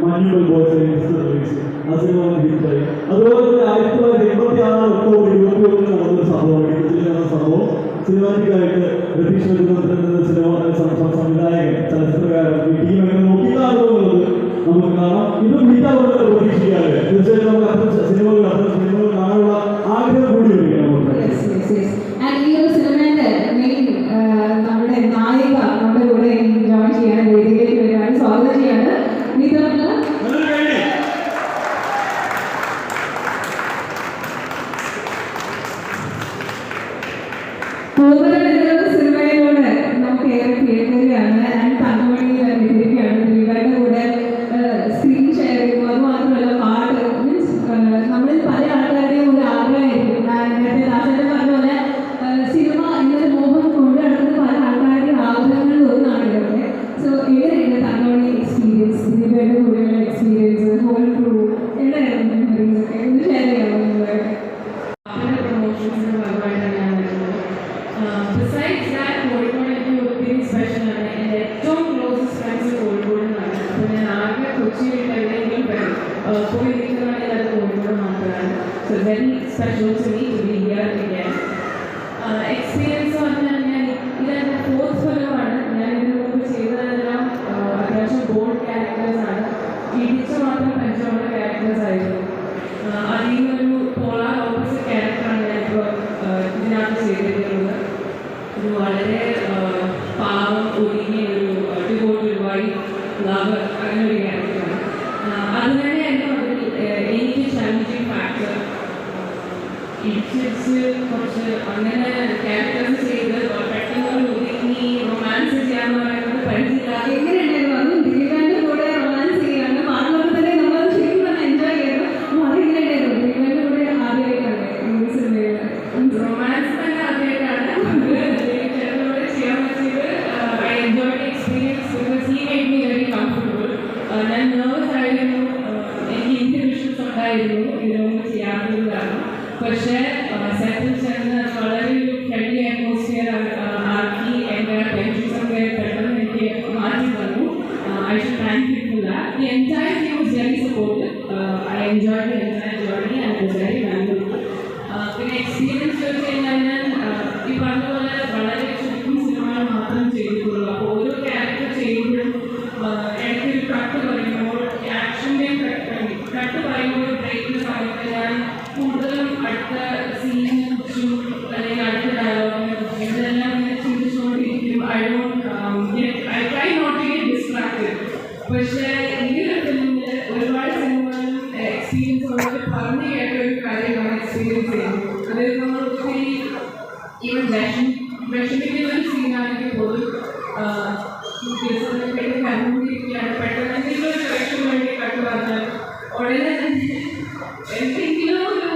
മഞ്ഞുകൾ boys ആ cinema ഹിറ്റായി. അതുപോലെ തന്നെ 1986 ഒക്ടോബർ 21 നടന്നൊരു സംഭവമാണ് സംഭവം. സിനിമാറ്റിക്കായിട്ട് രതീഷ് രഘുനാഥൻ എന്ന സിനിമ സംവിധായകൻ ചലച്ചിത്രകാരൻ ഈ ടീമൊക്കെ നോക്കിയിട്ടാണെന്നുള്ളത് നമുക്ക് കാണാം. ഇതും ഹിറ്റാവുന്നത് പ്രതീക്ഷിക്കാതെ തീർച്ചയായിട്ടും നമുക്ക് അത്തരം സിനിമകൾ കാണാനുള്ള ആഗ്രഹം കൂടി വരികയാണ്. നമ്മുടെ നായിക നമ്മുടെ കൂടെ ജോയിൻ ചെയ്യാൻ വേദിയിലേക്ക് വരുവാൻ സ്വാഗതം ചെയ്യാണ്. സിനിമയിലൂടെ നമുക്ക് ഏറെ പ്രിയങ്കരിയാണ്. ഞാൻ തങ്കമണി വിധിക്കുകയാണ്. ദിലീപേട്ടൻ്റെ കൂടെ സ്ക്രീൻ ഷെയർ ചെയ്യുന്നു. അത് മാത്രമല്ല പാട്ട് മീൻസ് നമ്മളിൽ പല ആൾക്കാരുടെയും ഒരു ആഗ്രഹമായിരിക്കും. നേരത്തെ ദാസേട്ടൻ പറഞ്ഞ പോലെ സിനിമ എന്നൊരു മോഹം കൊണ്ട് നടക്കുന്ന പല ആൾക്കാരുടെയും ആഗ്രഹങ്ങളിൽ ഒന്നാണ് ഇതൊക്കെ. സോ എങ്ങനെയാണ് തങ്കമണി എക്സ്പീരിയൻസ്, ദിലീപേട്ടൻ്റെ കൂടെയുള്ള എക്സ്പീരിയൻസ്, ഹോൾ ക്രൂ എവിടെയായിരുന്നു മെമ്മറീസൊക്കെ ഒന്ന് ഷെയർ ചെയ്യാമോ? Besides that, Kozhikode എനിക്ക് ഒത്തിരി സ്പെഷ്യലാണ്. എൻ്റെ ഏറ്റവും ക്ലോസസ്റ്റ് ഫ്രണ്ട്സ് കോഴിക്കോട് നിന്നാണ്. അപ്പോൾ ഞാൻ ആകെ കൊച്ചിയിൽ എവിടെയെങ്കിലും പോയി നിൽക്കുകയാണെങ്കിൽ അത് കോഴിക്കോട് മാത്രമാണ്. So very special to me to be here again. Experience പറഞ്ഞാൽ ഞാൻ ഇതെൻ്റെ 4th ഫിലിമാണ്. ഞാൻ ഇതിനു മുമ്പ് ചെയ്തതെല്ലാം അത്യാവശ്യം ബോൾഡ് ക്യാരക്ടേഴ്സാണ്. ഇടിച്ച് മാത്രം പരിചയമുള്ള ക്യാരക്ടേഴ്സ് ആയിരുന്നു. അതിൽ നിന്നൊരു പോളാർ ഓപ്പോസിറ്റ് ക്യാരക്ടറാണ് ഞാനിപ്പോൾ ഇതിനകത്ത് ചെയ്തിട്ടുള്ളത്. ഒരു വളരെ പാവം ഒതുങ്ങിയ ഒരു ഡിവോട്ടഡ് വൈഫ് ലവർ അങ്ങനെ ഒരു ക്യാരക്ടറാണ്. അത് തന്നെയായിരുന്നു അതിൽ എനിക്ക് ചാലഞ്ചിങ് ഫാക്ടർ. ഇടിച്ച് കുറച്ച് അങ്ങനെ ക്യാരക്ടേഴ്സ് ചെയ്ത് പെട്ടെന്ന് ഒരു ഒതുങ്ങി റൊമാൻസ് ചെയ്യാന്ന് പറയുന്നത് പരിചയമില്ല. എങ്ങനെയുണ്ടായിരുന്നു? അതും ദിലീപേട്ടൻ്റെ കൂടെ റൊമാൻസ് ചെയ്യാണ്ട് മാത്രമല്ല തന്നെ നമ്മൾ ശരിക്കും പറഞ്ഞാൽ എൻജോയ് ചെയ്തു. അതെങ്ങനെയുണ്ടായിരുന്നു? ദിലീപേട്ടൻ്റെ കൂടെ ആദ്യമായിട്ടാണ് ഈ സിനിമയിൽ റൊമാൻസ് തന്നെ ആദ്യമായിട്ടാണ് ചെയ്യാൻ പറ്റിയത്. I enjoy the experience because he made me very comfortable. ഞാൻ നെർവസ് ആയിരുന്നു. എനിക്ക് ഇൻഹിബിഷൻസ് ഉണ്ടായിരുന്നു ഇതിനൊന്നും ചെയ്യാത്തത് കാരണം. പക്ഷേ സെറ്റിൽ ചെന്ന് വളരെ ഒരു ഫ്രണ്ട്ലി അറ്റ്മോസ്ഫിയർ ആക്കി എൻ്റെ ടെൻഷൻസൊക്കെ പെട്ടെന്ന് എനിക്ക് മാറ്റി തന്നു. I should thank you for that. The entire team was very supportive. I enjoy the entire journey and it was very valuable. പിന്നെ എക്സ്പീരിയൻസ് വെച്ച് കഴിഞ്ഞാൽ ഞാൻ ഈ പറഞ്ഞ പോലെ വളരെ ചുരുക്കം സിനിമകൾ മാത്രം ചെയ്തിട്ടുള്ളൂ. അപ്പോൾ ഓരോ ക്യാരക്ടർ ചെയ്യുമ്പോഴും എനിക്കൊരു കട്ട് പറയുമ്പോൾ ആക്ഷൻ്റെയും കട്ട് പറയുമ്പോൾ ബ്രേക്കിൻ്റെ സമയത്ത് ഞാൻ കൂടുതലും അടുത്ത സീനിനെ കുറിച്ചും അല്ലെങ്കിൽ അടുത്ത ഡയലോഗിനെ കുറിച്ചും ഇതെല്ലാം ഇങ്ങനെ ചിന്തിച്ചുകൊണ്ടിരിക്കും. I try not to get distracted. പക്ഷേ ഈ ഒരു ഫിലിമിൽ ഒരുപാട് സിനിമകളും എക്സ്പീരിയൻസ് ഉള്ളത് പറഞ്ഞു കേട്ട ഒരു കാര്യമാണ് എക്സ്പീരിയൻസ് ചെയ്യുന്നത്. അതായത് നമ്മൾ ഒത്തിരി ഈവൻ വിഷമിക്കുന്ന ഒരു സീനാണെങ്കിൽ പോലും കണ്ടുകൊണ്ടിരിക്കുകയാണ്. പെട്ടെന്ന് എന്തെങ്കിലും ഒരു വിഷം വേണ്ടി കണ്ടു പറഞ്ഞാൽ ഉടനെ തന്നെ എന്തെങ്കിലും ഒരു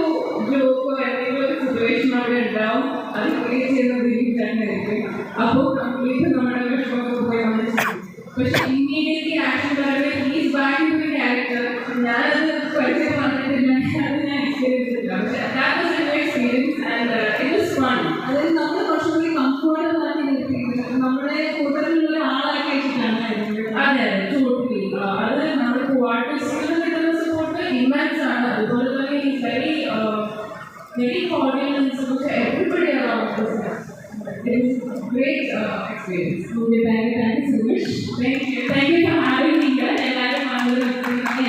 ജോക്കോ എന്തെങ്കിലും ഒരു സിറ്റുവേഷൻ അവിടെ ഉണ്ടാവും. അത് ക്രിയേറ്റ് ചെയ്യുന്നത് ദിലീപ് തന്നെയായിരിക്കും. അപ്പോൾ കംപ്ലീറ്റ് നമ്മുടെ വിഷമമൊക്കെ പോയി നമ്മൾ ചെയ്യും. പക്ഷെ ഇമ്മീഡിയറ്റ്ലി ആക്ഷൻ പറയുന്നത് is back to the character. ഞാനത് പരിചയം വന്നിട്ടില്ല, അത് ഞാൻ എക്സ്പീരിയൻസ് ചെയ്തില്ല. പക്ഷെ that was a experience and it was fun. അതായത് നമ്മൾ കുറച്ചുകൂടി കംഫർട്ടബിൾ ആക്കി നിർത്തിയിട്ട് നമ്മുടെ കൂട്ടത്തിലുള്ള ആളാക്കി വെച്ചിട്ടാണ്. അതെ ടോട്ടലി. അത് നമ്മുടെ ആർട്ടിസ്റ്റുകൾ കിട്ടുന്ന സപ്പോർട്ട് ഇമ്മൻസ് ആണ്. അതുപോലെ തന്നെ is very very cordial and support everybody around this. Great experience. Okay, thank you so much. Thank you for having me here. എല്ലാവരും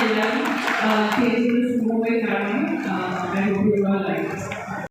എല്ലാവരും theatres movie കാണണം. I hope you all like it.